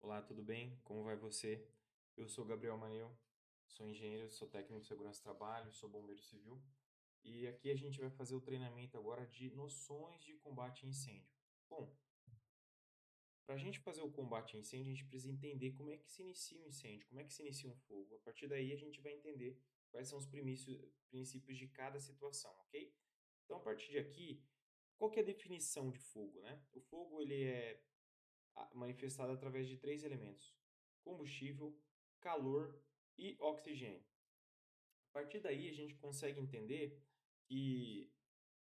Olá, tudo bem? Como vai você? Eu sou Gabriel Maneu, sou engenheiro, sou técnico de segurança do trabalho, sou bombeiro civil e aqui a gente vai fazer o treinamento agora de noções de combate a incêndio. Bom, para a gente fazer o combate a incêndio, a gente precisa entender como é que se inicia um incêndio, como é que se inicia um fogo. A partir daí, a gente vai entender quais são os princípios de cada situação, ok? Então, a partir de aqui, qual que é a definição de fogo, né? O fogo ele é manifestado através de três elementos: combustível, calor e oxigênio. A partir daí, a gente consegue entender que,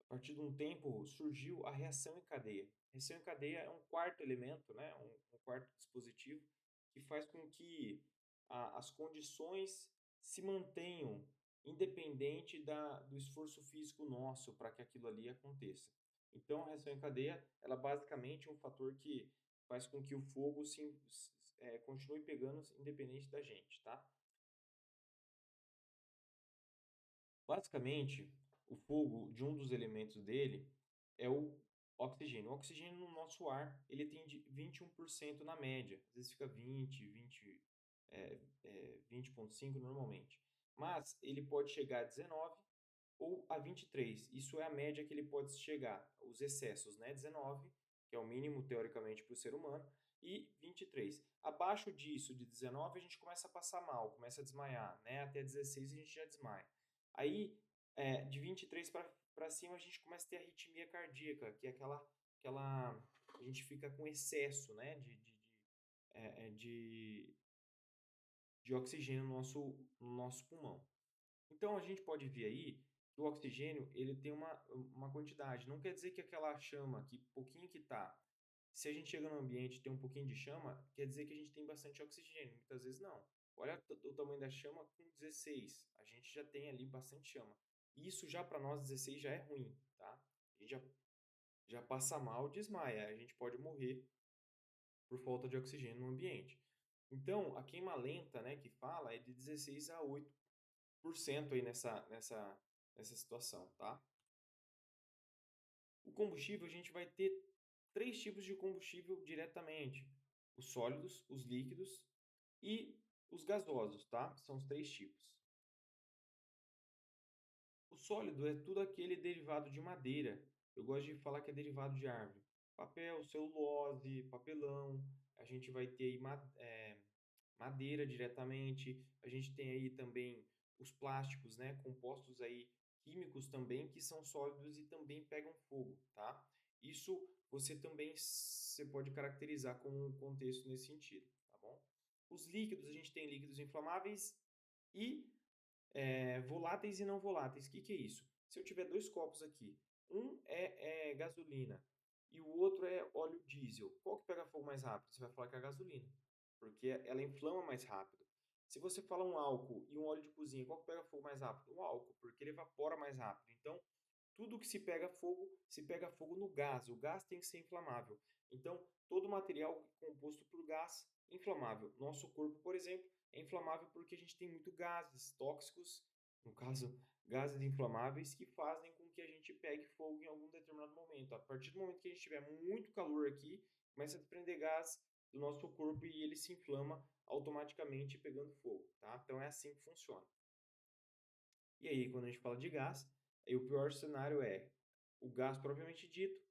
a partir de um tempo, surgiu a reação em cadeia. A reação em cadeia é um quarto elemento, né? um quarto dispositivo, que faz com que as condições se mantenham independente do esforço físico nosso para que aquilo ali aconteça. Então, a reação em cadeia, ela basicamente é um fator que faz com que o fogo continue pegando independente da gente, tá? Basicamente, o fogo, de um dos elementos dele, é o oxigênio. O oxigênio no nosso ar, ele tem de 21% na média. Às vezes fica 20,5 normalmente. Mas ele pode chegar a 19 ou a 23. Isso é a média que ele pode chegar. Os excessos, né? 19, que é o mínimo teoricamente para o ser humano, e 23. Abaixo disso, de 19, a gente começa a passar mal, começa a desmaiar, né? Até 16 a gente já desmaia. Aí, de 23 para cima, a gente começa a ter arritmia cardíaca, que é aquela a gente fica com excesso, né? É, é, de, de oxigênio no nosso pulmão. Então a gente pode ver aí que o oxigênio ele tem uma quantidade. Não quer dizer que aquela chama, que pouquinho que tá, se a gente chega no ambiente e tem um pouquinho de chama, quer dizer que a gente tem bastante oxigênio. Muitas vezes não. Olha o tamanho da chama com 16. A gente já tem ali bastante chama. Isso já para nós 16 já é ruim, tá? A gente já passa mal, desmaia. A gente pode morrer por falta de oxigênio no ambiente. Então, a queima lenta, né, que fala, é de 16 a 8% aí nessa situação, tá? O combustível, a gente vai ter três tipos de combustível diretamente: os sólidos, os líquidos e os gasosos, tá? São os três tipos. O sólido é tudo aquele derivado de madeira. Eu gosto de falar que é derivado de árvore. Papel, celulose, papelão. A gente vai ter aí madeira diretamente. A gente tem aí também os plásticos, né? Compostos aí químicos também que são sólidos e também pegam fogo, tá? Isso você pode caracterizar como um contexto nesse sentido, tá bom? Os líquidos, a gente tem líquidos inflamáveis e voláteis e não voláteis. O que é isso? Se eu tiver dois copos aqui, um é gasolina e o outro é óleo diesel, qual que pega fogo mais rápido? Você vai falar que é a gasolina, porque ela inflama mais rápido. Se você fala um álcool e um óleo de cozinha, qual que pega fogo mais rápido? O álcool, porque ele evapora mais rápido. Então, tudo que se pega fogo no gás. O gás tem que ser inflamável. Então, todo material composto por gás inflamável. Nosso corpo, por exemplo, é inflamável porque a gente tem muito gases tóxicos, no caso, gases inflamáveis, que fazem com que a gente pegue fogo em algum determinado momento. A partir do momento que a gente tiver muito calor aqui, começa a desprender gás do nosso corpo e ele se inflama automaticamente pegando fogo, tá? Então é assim que funciona. E aí, quando a gente fala de gás, aí o pior cenário é o gás propriamente dito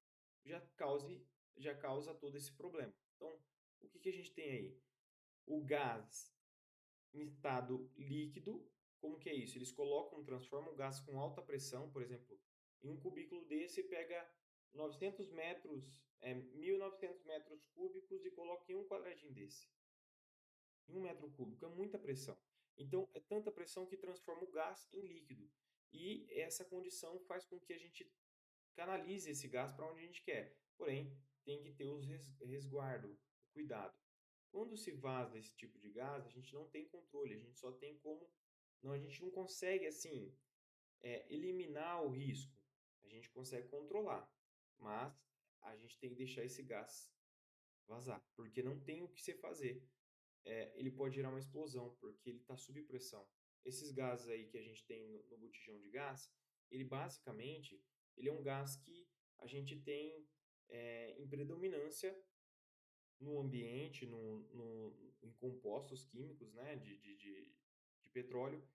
já cause, já causa todo esse problema. Então, o que a gente tem aí? O gás em estado líquido, como que é isso? Eles transformam o gás com alta pressão, por exemplo, em um cubículo desse pega 900 metros, 1.900 metros cúbicos e coloca em um quadradinho desse. Em 1 metro cúbico, é muita pressão. Então, é tanta pressão que transforma o gás em líquido. E essa condição faz com que a gente canalize esse gás para onde a gente quer. Porém, tem que ter os resguardo, o cuidado. Quando se vaza esse tipo de gás, a gente não tem controle, a gente só tem como. Não, a gente não consegue, assim, eliminar o risco. A gente consegue controlar, mas a gente tem que deixar esse gás vazar, porque não tem o que se fazer. Ele pode gerar uma explosão, porque ele está sob pressão. Esses gases aí que a gente tem no botijão de gás, ele basicamente ele é um gás que a gente tem em predominância no ambiente, em compostos químicos, né, de petróleo,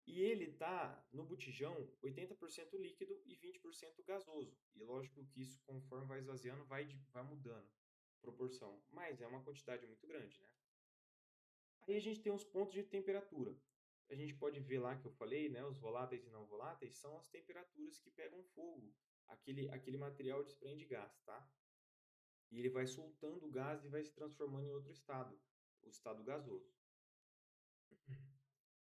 e ele está no botijão 80% líquido e 20% gasoso. E lógico que isso, conforme vai esvaziando, vai mudando a proporção, mas é uma quantidade muito grande, né? Aí a gente tem os pontos de temperatura. A gente pode ver lá que eu falei, né, os voláteis e não voláteis são as temperaturas que pegam fogo. Aquele material desprende gás, tá? E ele vai soltando o gás e vai se transformando em outro estado, o estado gasoso.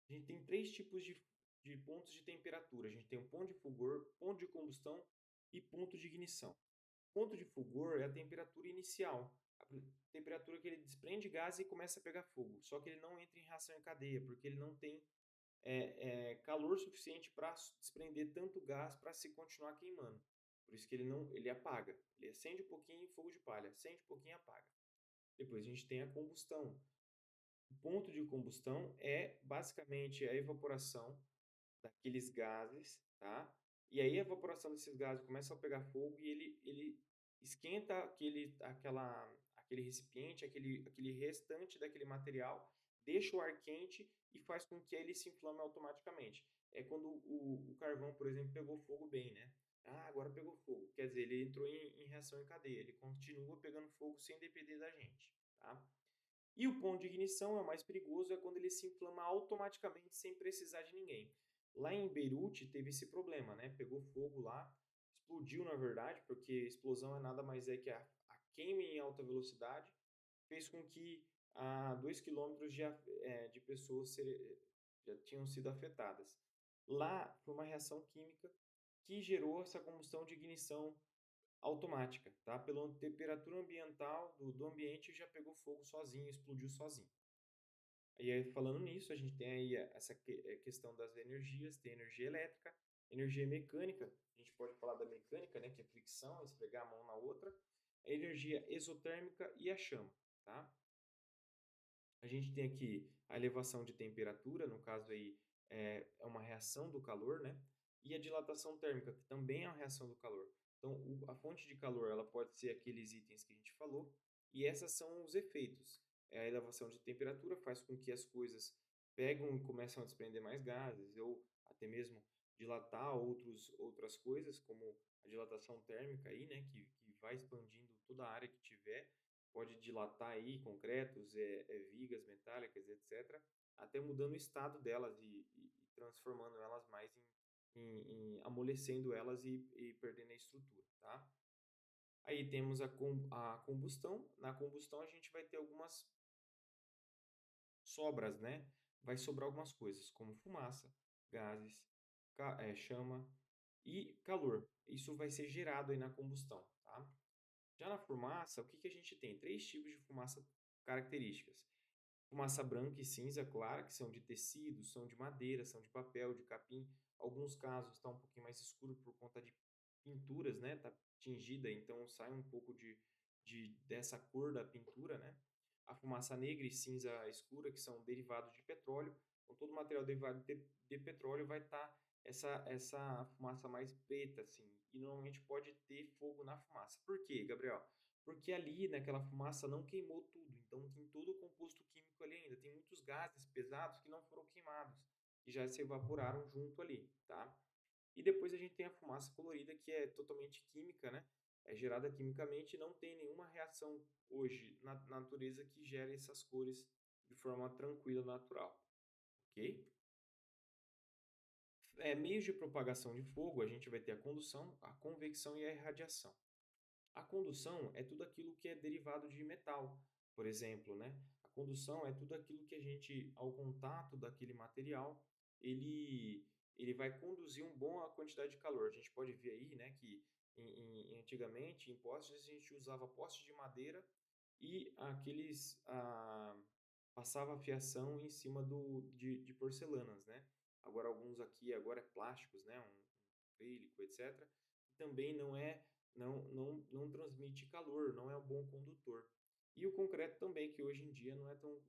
A gente tem três tipos de pontos de temperatura. A gente tem o ponto de fulgor, ponto de combustão e ponto de ignição. Ponto de fulgor é a temperatura inicial, a temperatura que ele desprende gás e começa a pegar fogo. Só que ele não entra em reação em cadeia, porque ele não tem calor suficiente para desprender tanto gás para se continuar queimando. Por isso que ele apaga. Ele acende um pouquinho, fogo de palha, acende um pouquinho e apaga. Depois a gente tem a combustão. O ponto de combustão é basicamente a evaporação daqueles gases, tá? E aí a evaporação desses gases começa a pegar fogo e ele esquenta aquele recipiente, aquele restante daquele material, deixa o ar quente e faz com que ele se inflame automaticamente. É quando o carvão, por exemplo, pegou fogo bem, né? Ah, agora pegou fogo. Quer dizer, ele entrou em reação em cadeia. Ele continua pegando fogo sem depender da gente, tá? E o ponto de ignição é o mais perigoso, é quando ele se inflama automaticamente sem precisar de ninguém. Lá em Beirute teve esse problema, né? Pegou fogo lá, explodiu na verdade, porque explosão é nada mais é que a queima em alta velocidade fez com que 2 quilômetros de pessoas já tinham sido afetadas. Lá foi uma reação química que gerou essa combustão de ignição automática, tá? Pela temperatura ambiental do ambiente já pegou fogo sozinho, explodiu sozinho. E aí, falando nisso, a gente tem aí essa questão das energias, tem energia elétrica, energia mecânica, a gente pode falar da mecânica, né, que é fricção, esfregar a mão na outra, a energia exotérmica e a chama, tá? A gente tem aqui a elevação de temperatura, no caso aí é uma reação do calor, né? E a dilatação térmica, que também é uma reação do calor. Então, a fonte de calor ela pode ser aqueles itens que a gente falou, e essas são os efeitos. A elevação de temperatura faz com que as coisas pegam e começam a desprender mais gases, ou até mesmo dilatar outras coisas, como a dilatação térmica aí, né? Que vai expandindo toda a área que tiver pode dilatar aí concretos, vigas metálicas, etc., até mudando o estado delas e transformando elas mais amolecendo elas e perdendo a estrutura, tá? Aí temos a combustão. Na combustão a gente vai ter algumas sobras, né? Vai sobrar algumas coisas, como fumaça, gases, chama e calor. Isso vai ser gerado aí na combustão, tá? Já na fumaça, o que que a gente tem? Três tipos de fumaça características. Fumaça branca e cinza clara, que são de tecido, são de madeira, são de papel, de capim. Alguns casos está um pouquinho mais escuro por conta de pinturas, né? Tá tingida, então sai um pouco dessa cor da pintura, né? A fumaça negra e cinza escura, que são derivados de petróleo. Então, todo material derivado de petróleo vai estar essa fumaça mais preta, assim. E normalmente pode ter fogo na fumaça. Por quê, Gabriel? Porque ali naquela fumaça não queimou tudo. Então tem todo o composto químico ali ainda. Tem muitos gases pesados que não foram queimados e já se evaporaram junto ali, tá? E depois a gente tem a fumaça colorida, que é totalmente química, né? É gerada quimicamente e não tem nenhuma reação hoje na natureza que gere essas cores de forma tranquila, natural, ok? Meios de propagação de fogo, a gente vai ter a condução, a convecção e a irradiação. A condução é tudo aquilo que é derivado de metal, por exemplo, né? A condução é tudo aquilo que a gente, ao contato daquele material, ele, ele vai conduzir uma boa quantidade de calor. A gente pode ver aí, né, que antigamente em postes a gente usava postes de madeira e passava fiação em cima de porcelanas, né? Agora alguns aqui agora é plásticos, né? Um acrílico, etc. E também não transmite calor, não é um bom condutor. E o concreto também, que hoje em dia não é tão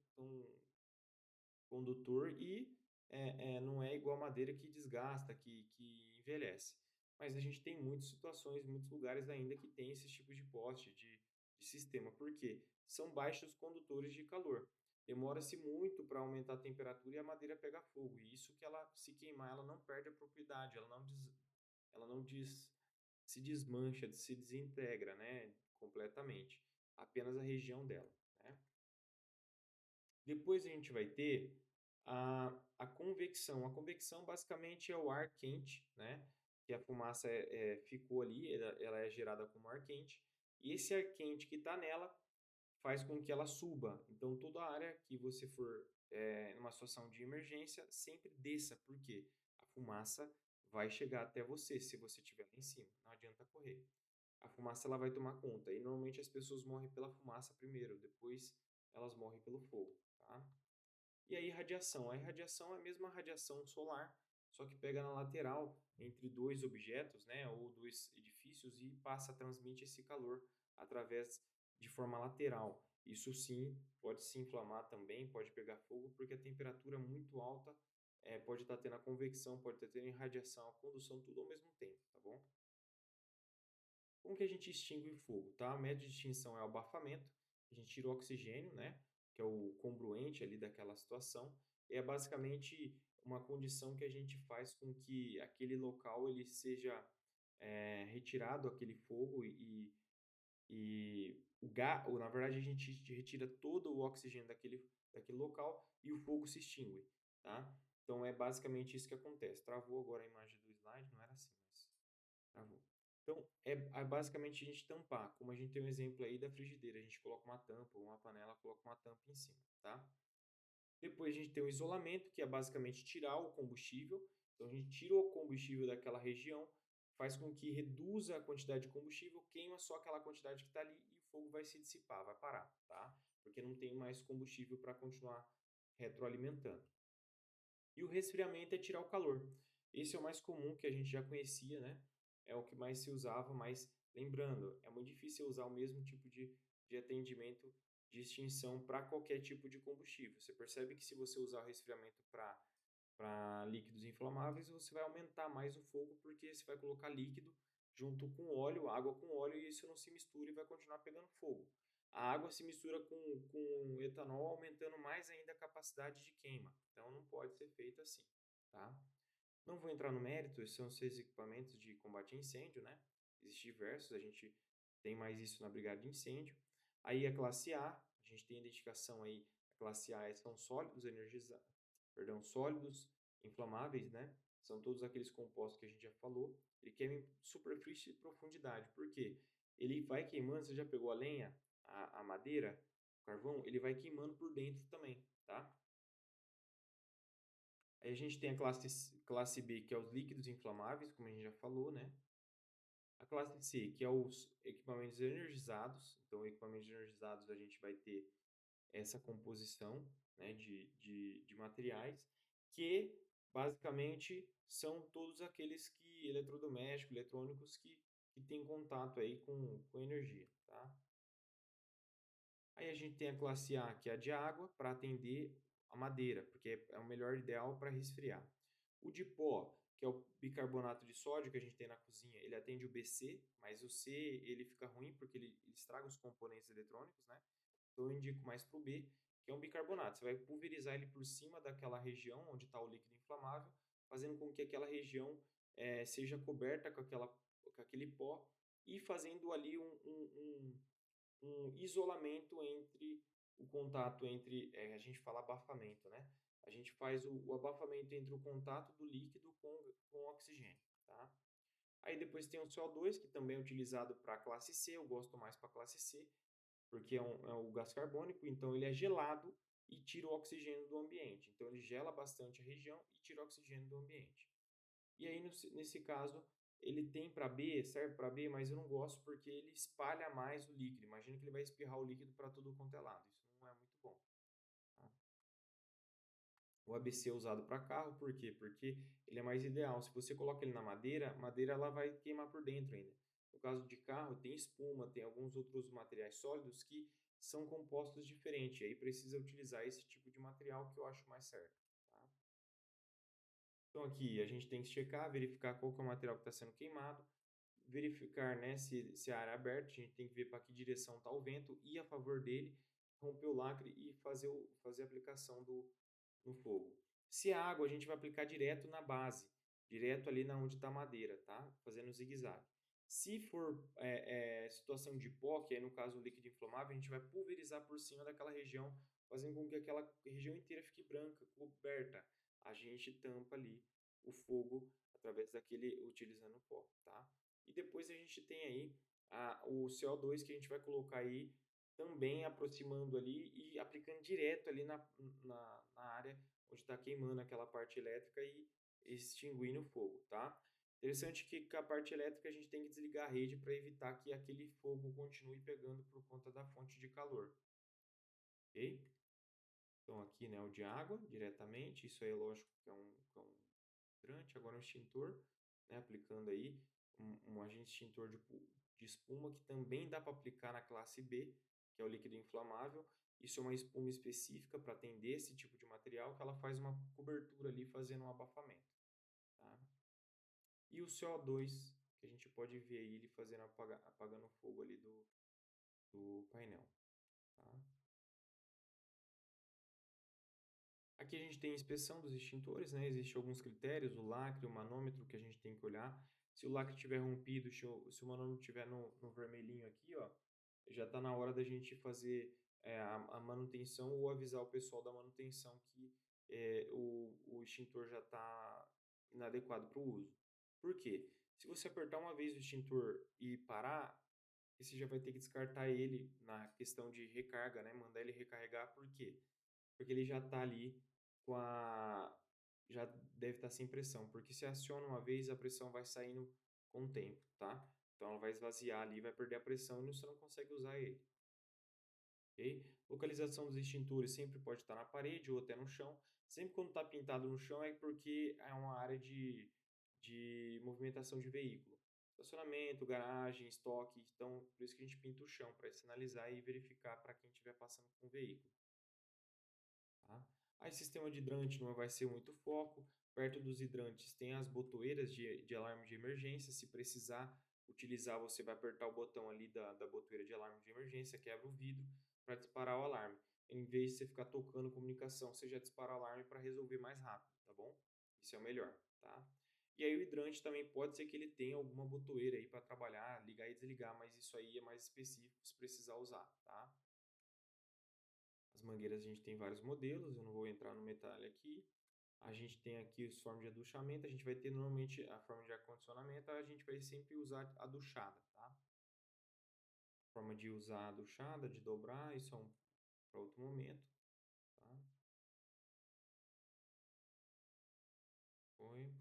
condutor e não é igual a madeira que desgasta, que envelhece. Mas a gente tem muitas situações, muitos lugares ainda que tem esses tipos de poste, de sistema, porque são baixos condutores de calor. Demora-se muito para aumentar a temperatura e a madeira pega fogo. E isso que ela, se queimar, ela não perde a propriedade, ela não des, se desmancha, se desintegra, né, completamente. Apenas a região dela, né? Depois a gente vai ter a convecção. A convecção basicamente é o ar quente, né? Que a fumaça ficou ali, ela é gerada como ar quente. E esse ar quente que está nela faz com que ela suba. Então, toda a área que você for numa situação de emergência, sempre desça, porque a fumaça vai chegar até você, se você estiver lá em cima. Não adianta correr. A fumaça ela vai tomar conta. E normalmente as pessoas morrem pela fumaça primeiro, depois elas morrem pelo fogo, tá? E aí radiação. A radiação é a mesma radiação solar, só que pega na lateral entre dois objetos, né, ou dois edifícios e transmite esse calor através de forma lateral. Isso sim pode se inflamar também, pode pegar fogo, porque a temperatura muito alta pode estar tendo a convecção, pode estar tendo irradiação, a condução, tudo ao mesmo tempo, tá bom? Como que a gente extingue o fogo, tá? A método de extinção é o abafamento. A gente tira o oxigênio, né? Que é o congruente ali daquela situação. E é basicamente uma condição que a gente faz com que aquele local ele seja retirado aquele fogo e o gás, ou na verdade a gente retira todo o oxigênio daquele local e o fogo se extingue, tá? Então é basicamente isso que acontece. Travou agora a imagem do slide, não era assim, mas travou. Então, é basicamente a gente tampar, como a gente tem um exemplo aí da frigideira, a gente coloca uma tampa, uma panela, coloca uma tampa em cima, tá? Depois a gente tem o isolamento, que é basicamente tirar o combustível. Então a gente tira o combustível daquela região, faz com que reduza a quantidade de combustível, queima só aquela quantidade que está ali e o fogo vai se dissipar, vai parar, tá? Porque não tem mais combustível para continuar retroalimentando. E o resfriamento é tirar o calor. Esse é o mais comum que a gente já conhecia, né? É o que mais se usava, mas lembrando, é muito difícil usar o mesmo tipo de atendimento de extinção para qualquer tipo de combustível. Você percebe que se você usar o resfriamento para líquidos inflamáveis, você vai aumentar mais o fogo, porque você vai colocar líquido junto com óleo, água com óleo, e isso não se mistura e vai continuar pegando fogo. A água se mistura com etanol, aumentando mais ainda a capacidade de queima. Então não pode ser feito assim, tá? Não vou entrar no mérito, esses são os seis equipamentos de combate a incêndio, né? Existem diversos, a gente tem mais isso na brigada de incêndio. Aí a classe A gente tem a identificação aí, a classe A são sólidos sólidos inflamáveis, né? São todos aqueles compostos que a gente já falou. Ele queima em superfície e profundidade. Por quê? Ele vai queimando, você já pegou a lenha, a madeira, o carvão, ele vai queimando por dentro também, tá? Aí a gente tem a classe B, que é os líquidos inflamáveis, como a gente já falou, né? A classe C, que é os equipamentos energizados. Então, equipamentos energizados a gente vai ter essa composição, né, de materiais, que basicamente são todos aqueles que eletrodomésticos, eletrônicos que têm contato aí com energia, tá? Aí a gente tem a classe A, que é a de água, para atender a madeira, porque é o melhor ideal para resfriar. O de pó, que é o bicarbonato de sódio que a gente tem na cozinha, ele atende o BC, mas o C ele fica ruim porque ele estraga os componentes eletrônicos, né? Então eu indico mais para o B, que é um bicarbonato. Você vai pulverizar ele por cima daquela região onde está o líquido inflamável, fazendo com que aquela região seja coberta com aquele pó e fazendo ali um isolamento entre o contato entre, a gente fala abafamento, né? A gente faz o abafamento entre o contato do líquido com o oxigênio, tá? Aí depois tem o CO2, que também é utilizado para a classe C, eu gosto mais para a classe C, porque é o gás carbônico, então ele é gelado e tira o oxigênio do ambiente. Então ele gela bastante a região e tira o oxigênio do ambiente. E aí, nesse caso, ele tem para B, serve para B, mas eu não gosto porque ele espalha mais o líquido. Imagina que ele vai espirrar o líquido para tudo quanto é lado. Isso não é muito bom. Tá? O ABC é usado para carro, por quê? Porque ele é mais ideal. Se você coloca ele na madeira, a madeira ela vai queimar por dentro ainda. No caso de carro, tem espuma, tem alguns outros materiais sólidos que são compostos diferentes. Aí precisa utilizar esse tipo de material que eu acho mais certo. Tá? Então aqui a gente tem que checar, verificar qual que é o material que está sendo queimado. verificar, né, se a área é aberta, a gente tem que ver para que direção está o vento, ir a favor dele, romper o lacre e fazer a aplicação no fogo. Se é água, a gente vai aplicar direto na base, direto ali na onde está a madeira, tá? Fazendo zigue-zague. Se for situação de pó, que é no caso o líquido inflamável, a gente vai pulverizar por cima daquela região, fazendo com que aquela região inteira fique branca, coberta. A gente tampa ali o fogo através daquele, utilizando o pó, tá? E depois a gente tem aí o CO2 que a gente vai colocar aí também aproximando ali e aplicando direto ali na área onde está queimando aquela parte elétrica e extinguindo o fogo, tá? Interessante que com a parte elétrica a gente tem que desligar a rede para evitar que aquele fogo continue pegando por conta da fonte de calor, ok? Então aqui, né, o de água diretamente, isso aí é lógico que é um hidrante, agora um extintor, né, aplicando aí um agente extintor de espuma que também dá para aplicar na classe B, que é o líquido inflamável. Isso é uma espuma específica para atender esse tipo de material, que ela faz uma cobertura ali fazendo um abafamento, tá? E o CO2, que a gente pode ver aí ele fazendo apagando o fogo ali do painel, tá? Aqui a gente tem a inspeção dos extintores, né? Existem alguns critérios, o lacre, o manômetro que a gente tem que olhar. Se o lacre tiver rompido, se o manômetro estiver no vermelhinho aqui, ó, já está na hora da gente fazer a manutenção ou avisar o pessoal da manutenção que o extintor já está inadequado para o uso. Por quê? Se você apertar uma vez o extintor e parar, você já vai ter que descartar ele na questão de recarga, né? Mandar ele recarregar, por quê? Porque ele já está ali com a. Já deve estar sem pressão, porque se aciona uma vez, a pressão vai saindo com o tempo, tá? Então ela vai esvaziar ali, vai perder a pressão e você não consegue usar ele, ok? Localização dos extintores sempre pode estar na parede ou até no chão. Sempre quando está pintado no chão é porque é uma área de movimentação de veículo. Estacionamento, garagem, estoque. Então, por isso que a gente pinta o chão, para sinalizar e verificar para quem estiver passando com o veículo. Tá? Aí, sistema de hidrante não vai ser muito foco. Perto dos hidrantes tem as botoeiras de alarme de emergência. Se precisar utilizar, você vai apertar o botão ali da botoeira de alarme de emergência, quebra o vidro para disparar o alarme. Em vez de você ficar tocando comunicação, você já dispara o alarme para resolver mais rápido, tá bom? Isso é o melhor, tá? E aí o hidrante também pode ser que ele tenha alguma botoeira aí para trabalhar, ligar e desligar, mas isso aí é mais específico se precisar usar, tá? As mangueiras a gente tem vários modelos, eu não vou entrar no metalhe aqui. A gente tem aqui os formas de aduchamento, a gente vai ter normalmente a forma de acondicionamento, a gente vai sempre usar a duchada, tá? Forma de usar a duchada, de dobrar, isso é para outro momento, tá? Foi.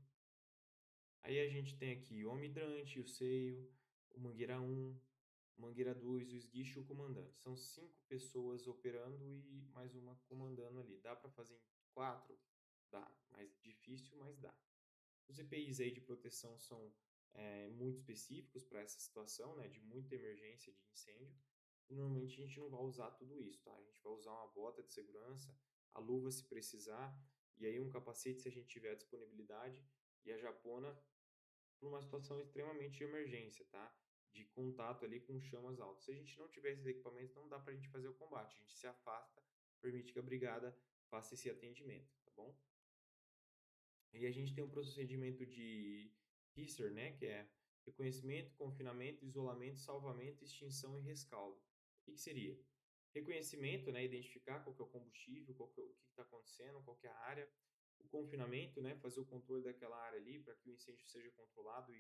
Aí a gente tem aqui o homem hidrante, o seio, o mangueira 1, o mangueira 2, o esguicho e o comandante. São 5 pessoas operando e mais uma comandando ali. Dá para fazer em 4? Dá. Mais difícil, mas dá. Os EPIs aí de proteção são muito específicos para essa situação, né, de muita emergência de incêndio. E normalmente a gente não vai usar tudo isso, tá? A gente vai usar uma bota de segurança, a luva se precisar, e aí um capacete se a gente tiver disponibilidade, e a japona por uma situação extremamente de emergência, tá? De contato ali com chamas altas. Se a gente não tiver esses equipamentos, não dá para a gente fazer o combate. A gente se afasta, permite que a brigada faça esse atendimento, tá bom? E a gente tem um procedimento de HISR, né, que é reconhecimento, confinamento, isolamento, salvamento, extinção e rescaldo. O que seria? Reconhecimento, né, identificar qual que é o combustível, o que está acontecendo, qual que é a área. O confinamento, né, fazer o controle daquela área ali para que o incêndio seja controlado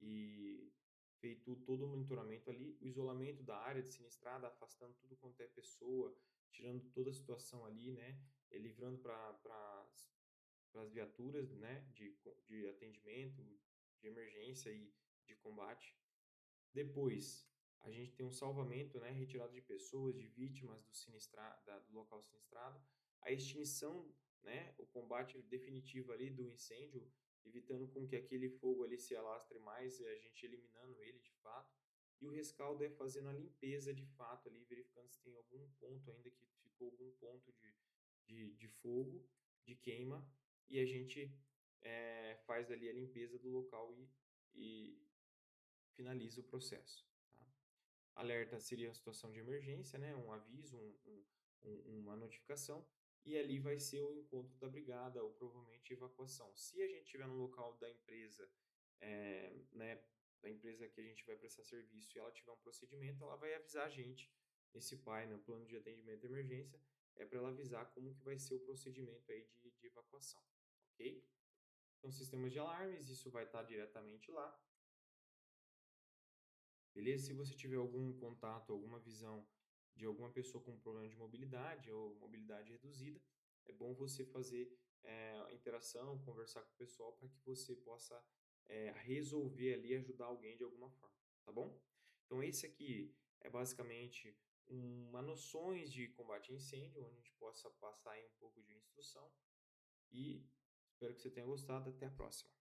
e feito todo o monitoramento ali. O isolamento da área de sinistrada, afastando tudo quanto é pessoa, tirando toda a situação ali, né, livrando para as viaturas, né, de atendimento, de emergência e de combate. Depois, a gente tem um salvamento, né, retirada de pessoas, de vítimas do local sinistrado, a extinção, né, o combate definitivo ali do incêndio, evitando com que aquele fogo ali se alastre mais e a gente eliminando ele de fato. E o rescaldo é fazendo a limpeza de fato ali, verificando se tem algum ponto ainda que ficou algum ponto de fogo, de queima, e a gente faz ali a limpeza do local e finaliza o processo. Tá? Alerta seria a situação de emergência, né? Um aviso, uma notificação, e ali vai ser o encontro da brigada ou provavelmente evacuação. Se a gente estiver no local da empresa, né, da empresa que a gente vai prestar serviço e ela tiver um procedimento, ela vai avisar a gente, esse pai, no plano de atendimento à emergência, é para ela avisar como que vai ser o procedimento aí de evacuação, ok? Então, sistemas de alarmes, isso vai estar diretamente lá. Beleza? Se você tiver algum contato, alguma visão de alguma pessoa com problema de mobilidade ou mobilidade reduzida, é bom você fazer a interação, conversar com o pessoal para que você possa resolver ali, ajudar alguém de alguma forma, tá bom? Então, esse aqui é basicamente uma noções de combate a incêndio, onde a gente possa passar aí um pouco de instrução e espero que você tenha gostado. Até a próxima.